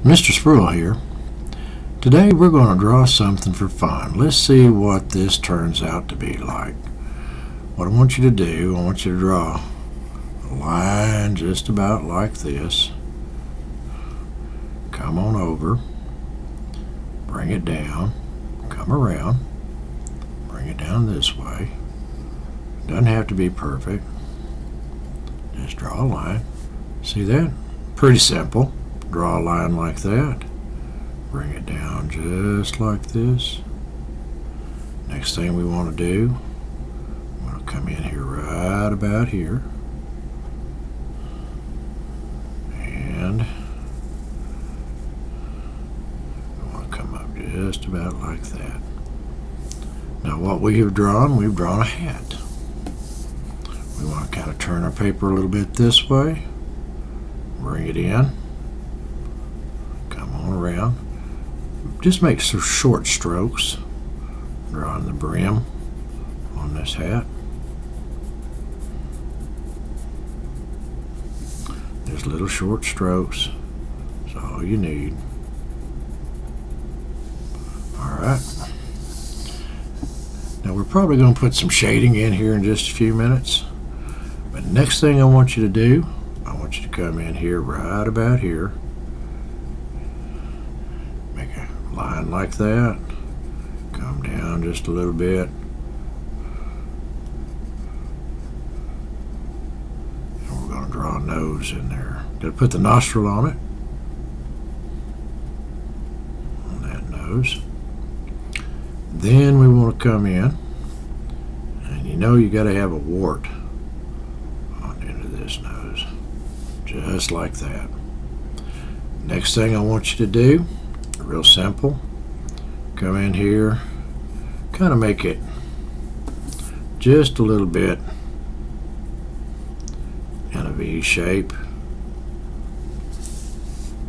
Mr. Sproul here. Today we're going to draw something for fun. Let's see what this turns out to be like. What I want you to do, I want you to draw a line just about like this. Come on over, bring it down, come around, bring it down this way. Doesn't have to be perfect. Just draw a line. See that? Pretty simple. Draw a line like that. Bring it down just like this. Next thing we want to do, we're going to come in here right about here. And we want to come up just about like that. Now what we have drawn, we've drawn a hat. We want to kind of turn our paper a little bit this way. Bring it in. Come on around. Just make some short strokes. Drawing the brim on this hat. Just little short strokes. That's all you need. Alright. Now we're probably going to put some shading in here in just a few minutes. But next thing I want you to do, I want you to come in here right about here. Make a line like that. Come down just a little bit. And we're going to draw a nose in there. Got to put the nostril on it. On that nose. Then we want to come in. And you know you got to have a wart on the end of this nose. Just like that. Next thing I want you to do, real simple, come in here, kind of make it just a little bit in a V shape.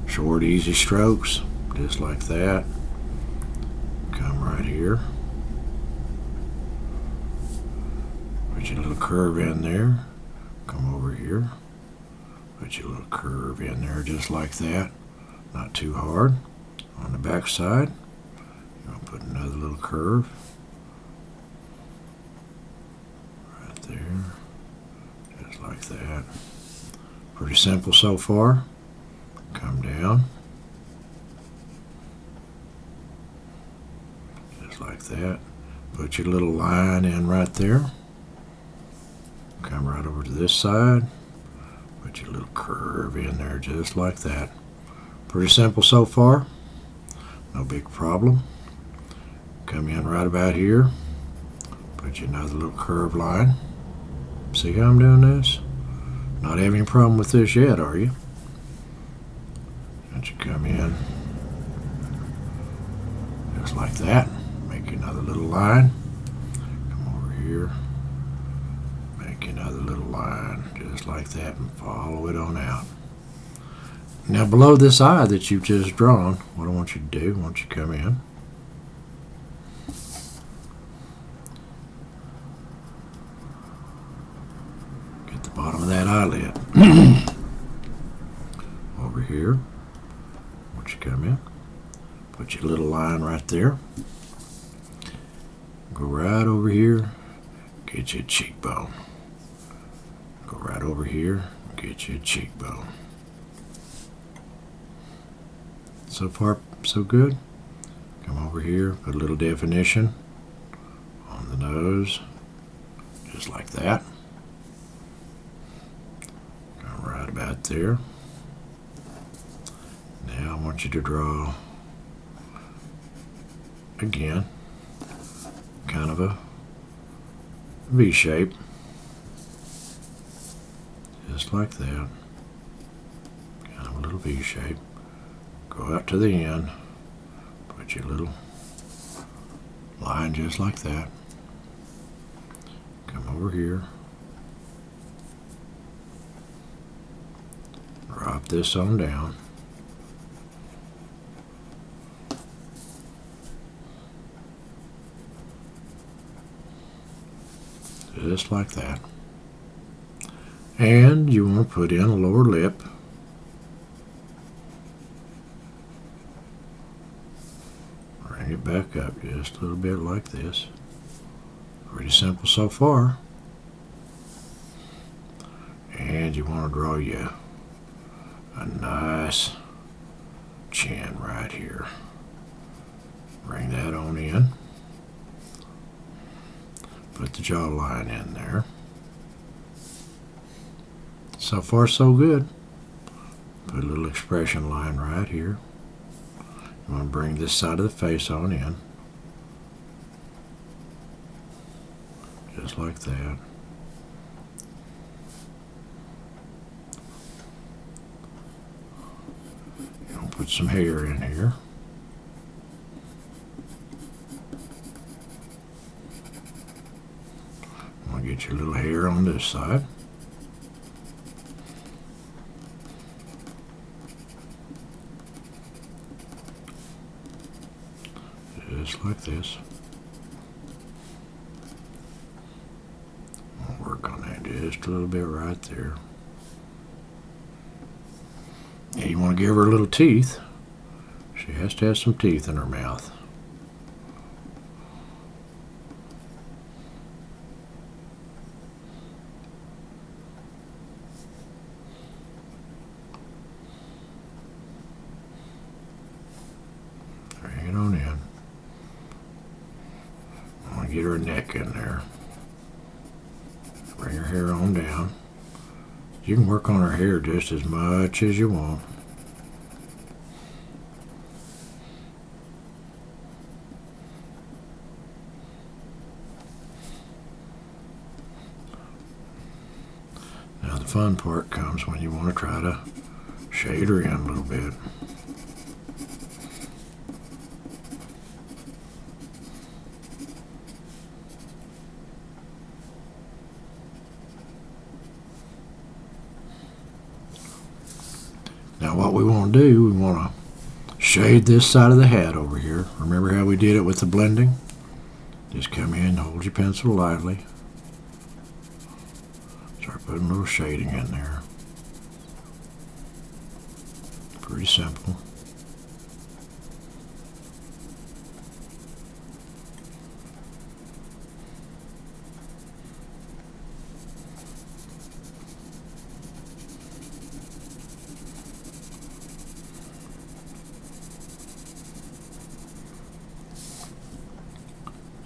Short, easy strokes, just like that. Come right here. Put your little curve in there. Come over here. Put your little curve in there just like that. Not too hard. On the back side, you're going to put another little curve. Right there. Just like that. Pretty simple so far. Come down. Just like that. Put your little line in right there. Come right over to this side. Put your little curve in there just like that. Pretty simple so far. No big problem. Come in right about here. Put you another little curved line. See how I'm doing this? Not having a problem with this yet, are you? Let you come in just like that. Make another little line. Come over here. Make another little line just like that and follow it on out. Now below this eye that you've just drawn, what I want you to do, I want you to come in. Get the bottom of that eyelid. Over here, I want you to come in. Put your little line right there. Go right over here, get you a cheekbone. Go right over here, get you a cheekbone. So far, so good. Come over here, put a little definition on the nose, just like that. Come right about there. Now I want you to draw, again, kind of a V shape, just like that. Kind of a little V shape. Go out to the end, put your little line just like that. Come over here. Drop this on down. Just like that. And you want to put in a lower lip. back up just a little bit like this. Pretty simple so far. And you want to draw you a nice chin right here. Bring that on in. Put the jawline in there. So far, so good. Put a little expression line right here. You want to bring this side of the face on in. Just like that. You want to put some hair in here. You want to get your little hair on this side. Just like this. I'll work on that just a little bit right there. Yeah, you want to give her little teeth. She has to have some teeth in her mouth. Bring it on in. Get her neck in there. Bring her hair on down. You can work on her hair just as much as you want. Now the fun part comes when you want to try to shade her in a little bit. Now what we want to do, we want to shade this side of the hat over here. Remember how we did it with the blending? Just come in, hold your pencil lightly. Start putting a little shading in there. Pretty simple.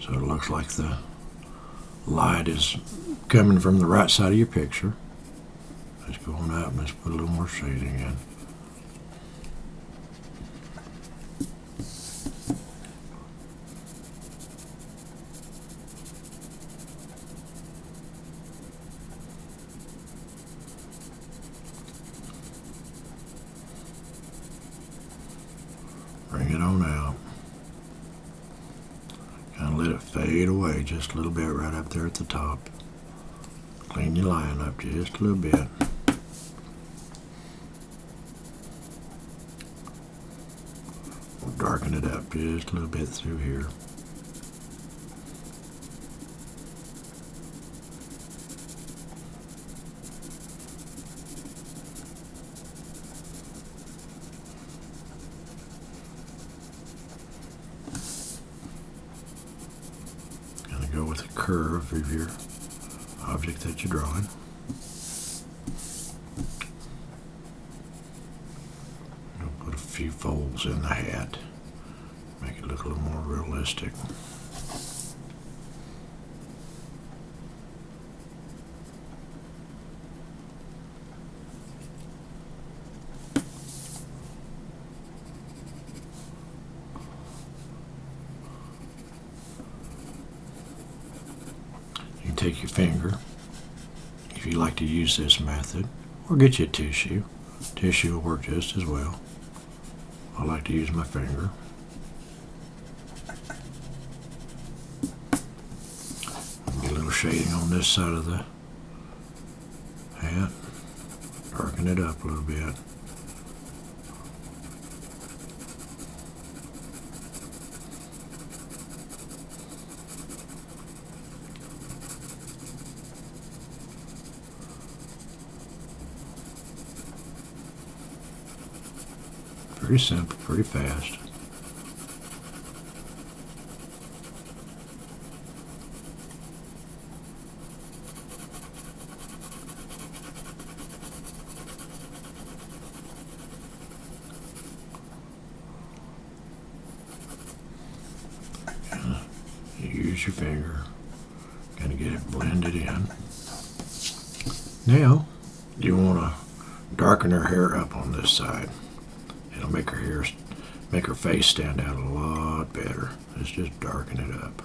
So it looks like the light is coming from the right side of your picture. Let's go on out and let's put a little more shading in. Bring it on out. Kind of let it fade away just a little bit right up there at the top. Clean your line up just a little bit. We'll darken it up just a little bit through here. Go with the curve of your object that you're drawing. You'll put a few folds in the hat, make it look a little more realistic. Take your finger, if you like to use this method, or get you a tissue. Tissue will work just as well. I like to use my finger. Get a little shading on this side of the hat. Darken it up a little bit. Pretty simple, pretty fast. use your finger. Kind of get it blended in. Now, you want to darken her hair up on this side. It'll make her face stand out a lot better. Let's just darken it up.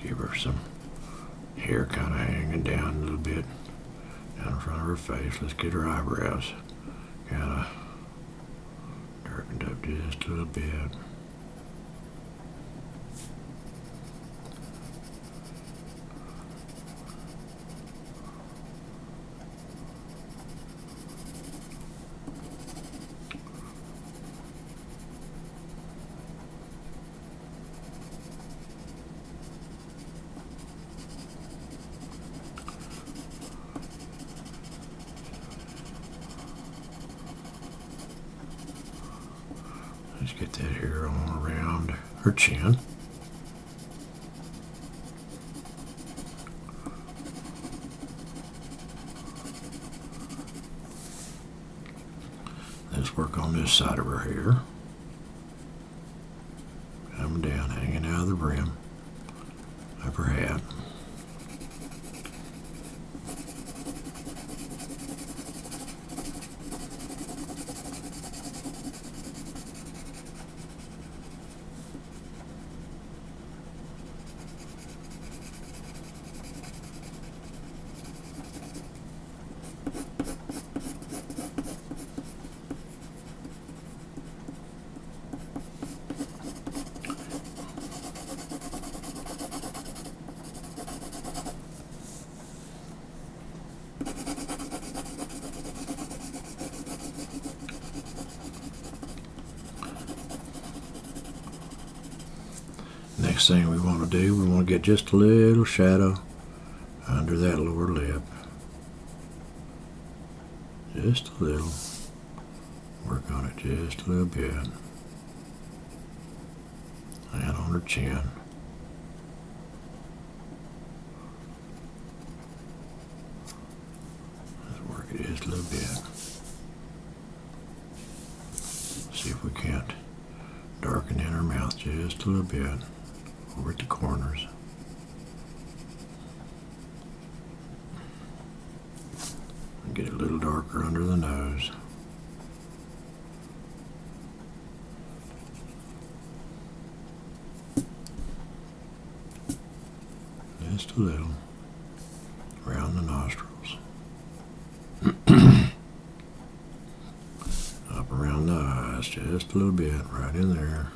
Give her some hair kind of hanging down a little bit down in front of her face. Let's get her eyebrows kind of darkened up just a little bit. Let's get that hair on around her chin. Let's work on this side of her hair. Coming down, hanging out of the brim of her hat. Next thing we want to do, we want to get just a little shadow under that lower lip. Just a little. Work on it just a little bit. And on her chin. Let's work it just a little bit. See if we can't darken in her mouth just a little bit. Over at the corners. And get it a little darker under the nose. Just a little around the nostrils. Up around the eyes, just a little bit, right in there.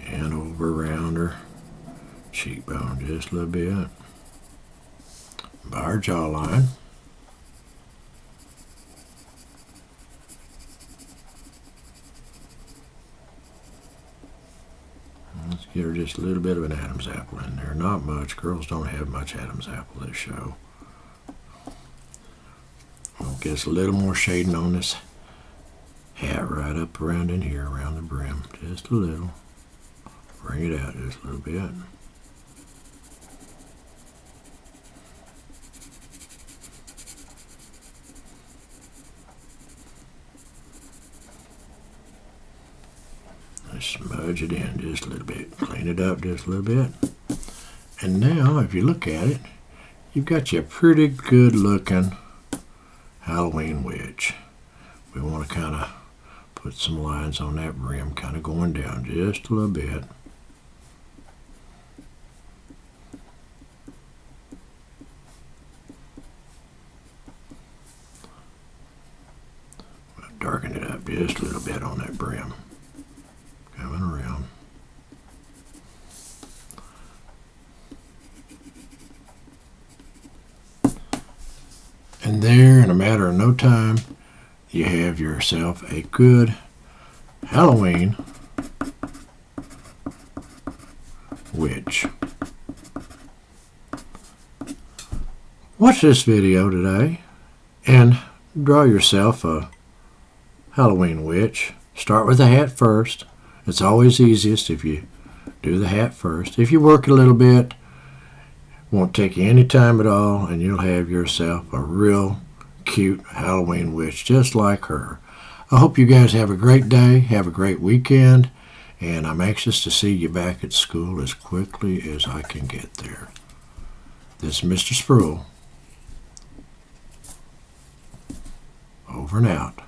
And over around her cheekbone, just a little bit. By her jawline. Let's get her just a little bit of an Adam's apple in there. Not much. Girls don't have much Adam's apple this show. We'll get us a little more shading on this hat right up around in here, around the brim. Just a little. Bring it out just a little bit. Smudge it in just a little bit. Clean it up just a little bit. And now, if you look at it, you've got you a pretty good looking Halloween witch. We want to kind of put some lines on that brim, kind of going down just a little bit. Darken it up just a little bit on that brim. Coming around. And there, in a matter of no time, you have yourself a good Halloween witch. Watch this video today and draw yourself a Halloween witch. Start with the hat first. It's always easiest if you do the hat first. If you work a little bit, won't take you any time at all, and you'll have yourself a real cute Halloween witch just like her. I hope you guys have a great day, have a great weekend, and I'm anxious to see you back at school as quickly as I can get there. This is Mr. Sproul. Over and out.